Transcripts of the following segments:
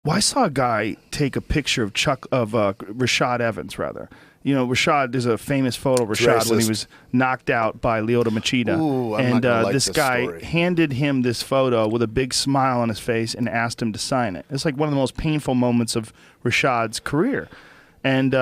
Well, I saw a guy take a picture of Rashad Evans, rather. You know, Rashad, there's a famous photo of Rashad when he was knocked out by Lyoto Machida. Ooh, and like this guy story. handed him this photo with a big smile on his face and asked him to sign it. It's like one of the most painful moments of Rashad's career. And,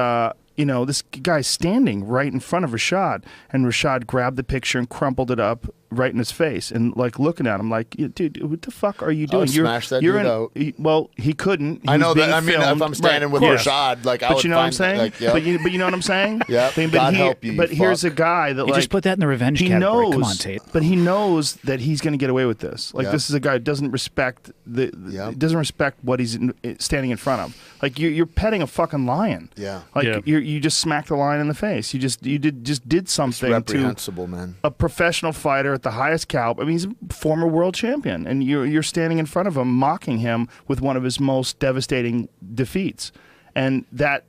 you know, this guy's standing right in front of Rashad, and Rashad grabbed the picture and crumpled it up right in his face and like looking at him like, dude, what the fuck are you doing? Smash that dude out. Well, he couldn't. I know that. I mean, if I'm standing with Rashad, like, I would you know what I'm saying? Like, yep. but you know what I'm saying? Yeah. God help you. But here's a guy that you just put that in the revenge category. Come on, Tate. But he knows that he's going to get away with this. Like this is a guy who doesn't respect doesn't respect what he's standing in front of. Like you're petting a fucking lion. Yeah. Like you just smacked the lion in the face. You did something reprehensible, man. A professional fighter at the highest caliber. I mean, he's a former world champion, and you're standing in front of him, mocking him with one of his most devastating defeats, and that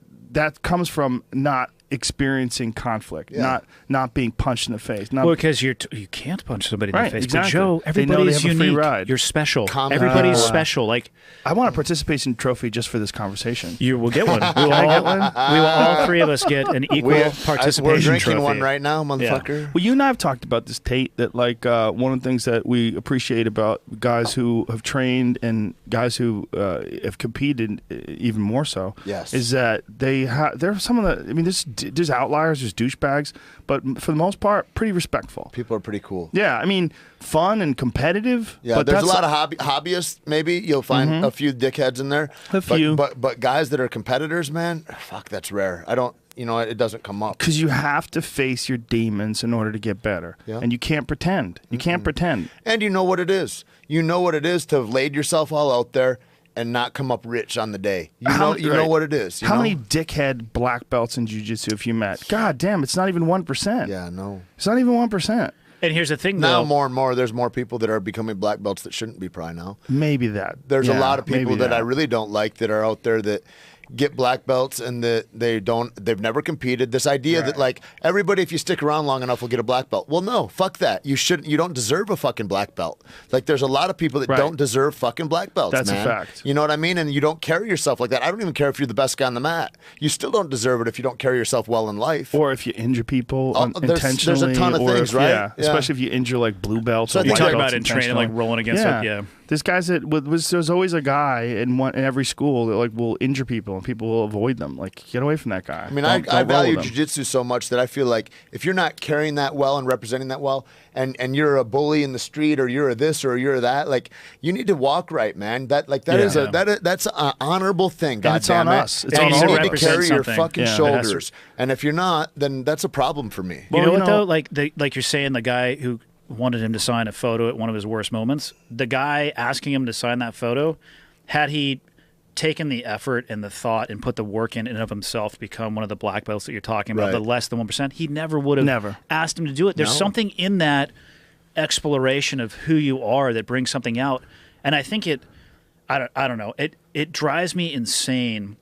comes from not experiencing conflict, not being punched in the face. Not because you can't punch somebody in the face. Exactly. But Joe, everybody's unique. You're special. Everybody's special. Like I want a participation trophy just for this conversation. You will get one. We will all three of us get an equal participation We're drinking trophy. one right now, motherfucker. Yeah. Well, you and I have talked about this, Tate, that like one of the things that we appreciate about guys who have trained and guys who have competed even more so is that they're some of the, I mean, there's outliers, there's douchebags, but for the most part, pretty respectful. People are pretty cool. Yeah, I mean, fun and competitive. Yeah, but there's a lot of hobbyists, maybe. You'll find a few dickheads in there. A few. But guys that are competitors, man, fuck, that's rare. I don't, it doesn't come up. Because you have to face your demons in order to get better. Yeah. And you can't pretend. You can't pretend. And you know what it is. You know what it is to have laid yourself all out there and not come up rich on the day. You know what it is. How many dickhead black belts in Jiu Jitsu have you met? God damn, it's not even 1%. Yeah, no. It's not even 1%. And here's the thing, now though. More and more, there's more people that are becoming black belts that shouldn't be probably now. Maybe that. There's a lot of people that I really don't like that are out there that get black belts and that they've never competed. This idea that like everybody, if you stick around long enough, will get a black belt. Well, no, fuck that. You don't deserve a fucking black belt. Like there's a lot of people that don't deserve fucking black belts. That's man. a fact. You know what I mean? And you don't carry yourself like that. I don't even care if you're the best guy on the mat. You still don't deserve it if you don't carry yourself well in life. Or if you injure people intentionally. There's a ton of things, right? Yeah, especially if you injure like blue belts. So or you white talk belts about in training, like rolling against it. Yeah. There's guys that there's always a guy in every school that like will injure people and people will avoid them. Like get away from that guy. I mean, I value jiu-jitsu so much that I feel like if you're not carrying that well and representing that well, and you're a bully in the street or you're a this or you're that, like you need to walk right, man. That's an honorable thing. God it's on it. us. It's and on you all need of to us. carry your fucking shoulders. shoulders. And if you're not, then that's a problem for me. You know what though? Like you're saying, the guy who wanted him to sign a photo at one of his worst moments, the guy asking him to sign that photo, had he taken the effort and the thought and put the work in and of himself to become one of the black belts that you're talking about, the less than 1%, he never would have asked him to do it. There's something in that exploration of who you are that brings something out. And I think I don't know, it drives me insane.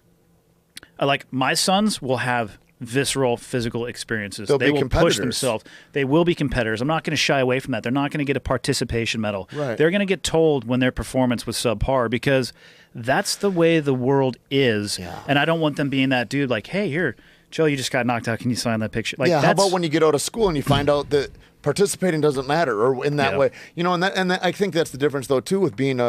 Like my sons will have visceral physical experiences. They will push themselves. They will be competitors. I'm not going to shy away from that. They're not going to get a participation medal. Right. They're going to get told when their performance was subpar because that's the way the world is. Yeah. And I don't want them being that dude like, hey, here, Joe, you just got knocked out. Can you sign that picture? Like, how about when you get out of school and you find out that participating doesn't matter, or in that way, and I think that's the difference though too with being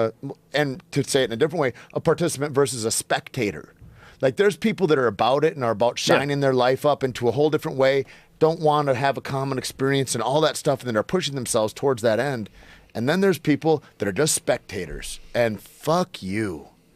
and to say it in a different way, a participant versus a spectator. Like there's people that are about it and are about shining their life up into a whole different way, don't want to have a common experience and all that stuff, and then are pushing themselves towards that end. And then there's people that are just spectators, and fuck you.